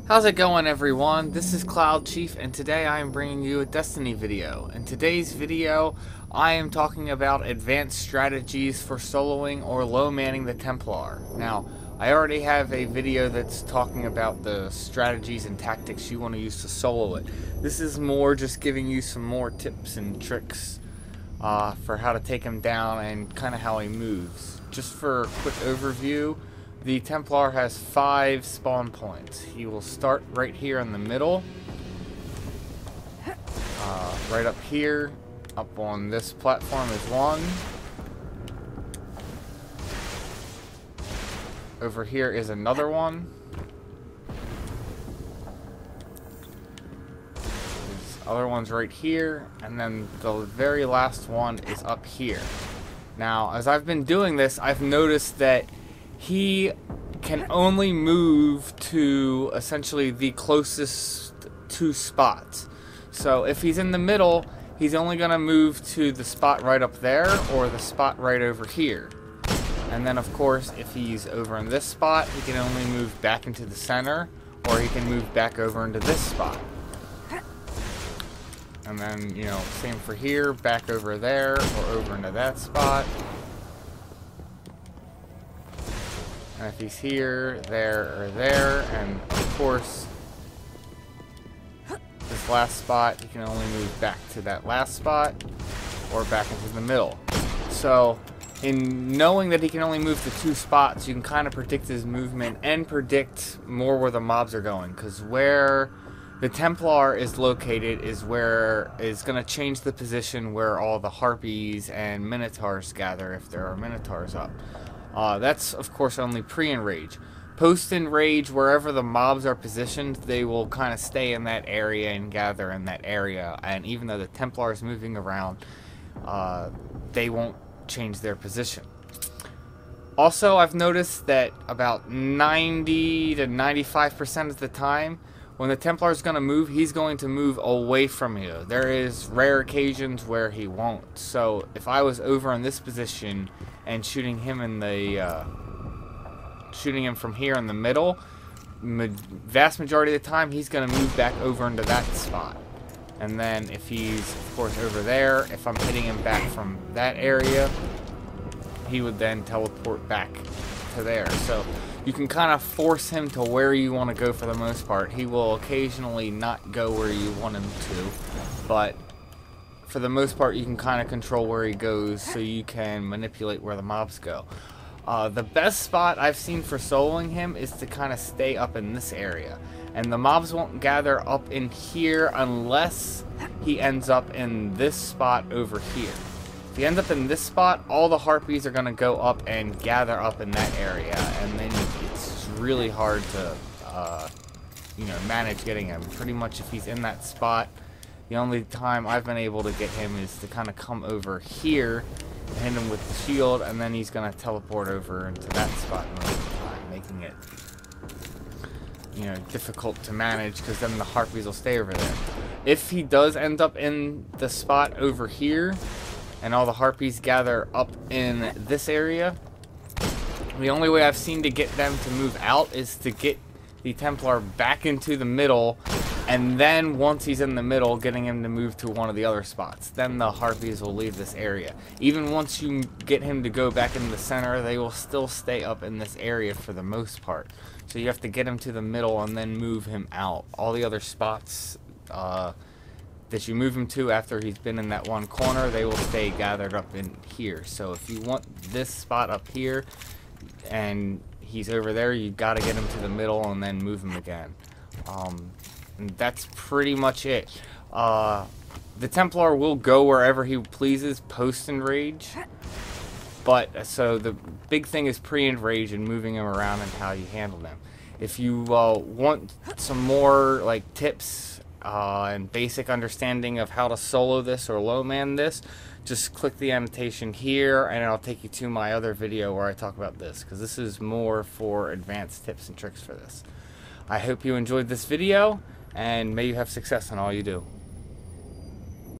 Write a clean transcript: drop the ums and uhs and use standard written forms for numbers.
How's it going, everyone? This is Cloud Chief, and today I am bringing you a Destiny video. In today's video, I am talking about advanced strategies for soloing or low manning the Templar. Now, I already have a video that's talking about the strategies and tactics you want to use to solo it. This is more just giving you some more tips and tricks for how to take him down and kind of how he moves. Just for a quick overview, the Templar has 5 spawn points. He will start right here in the middle, right up here. Up on this platform is 1. Over here is another one. This other one's right here, and then the very last one is up here. Now, as I've been doing this, I've noticed that he can only move to essentially the closest 2 spots. So if he's in the middle, he's only going to move to the spot right up there or the spot right over here. And then of course, if he's over in this spot, he can only move back into the center, or he can move back over into this spot. And then, you know, same for here, back over there or over into that spot. And if he's here, there, or there, and of course, this last spot, he can only move back to that last spot, or back into the middle. So, in knowing that he can only move to 2 spots, you can kind of predict his movement and predict more where the mobs are going, because where the Templar is located is going to change the position where all the Harpies and Minotaurs gather, if there are Minotaurs up. That's, of course, only pre-enrage. Post-enrage, wherever the mobs are positioned, they will kind of stay in that area and gather in that area. And even though the Templar is moving around, they won't change their position. Also, I've noticed that about 90 to 95% of the time, when the Templar is going to move, he's going to move away from you. There is rare occasions where he won't. So if I was over in this position and shooting him in the shooting him from here in the middle, vast majority of the time he's going to move back over into that spot. And then if he's, of course, over there, if I'm hitting him back from that area, he would then teleport back to there. So you can kind of force him to where you want to go for the most part. He will occasionally not go where you want him to, but for the most part you can kind of control where he goes, so you can manipulate where the mobs go. The best spot I've seen for soloing him is to kind of stay up in this area, and the mobs won't gather up in here unless he ends up in this spot over here. If he ends up in this spot, all the Harpies are going to go up and gather up in that area, and then it's really hard to you know, manage getting him. Pretty much if he's in that spot, the only time I've been able to get him is to kind of come over here and hit him with the shield, and then he's going to teleport over into that spot most of the time, making it, you know, difficult to manage, because then the Harpies will stay over there. If he does end up in the spot over here, and all the Harpies gather up in this area, the only way I've seen to get them to move out is to get the Templar back into the middle, and then once he's in the middle, getting him to move to one of the other spots. Then the Harpies will leave this area. Even once you get him to go back into the center, they will still stay up in this area for the most part. So you have to get him to the middle and then move him out. All the other spots that you move him to after he's been in that one corner, they will stay gathered up in here. So if you want this spot up here and he's over there, you got to get him to the middle and then move him again. And that's pretty much it. The Templar will go wherever he pleases post-enrage, but so the big thing is pre-enrage and moving him around and how you handle them. If you want some more like tips and basic understanding of how to solo this or low man this, just click the annotation here and it'll take you to my other video where I talk about this, because this is more for advanced tips and tricks for this. I hope you enjoyed this video, and may you have success in all you do.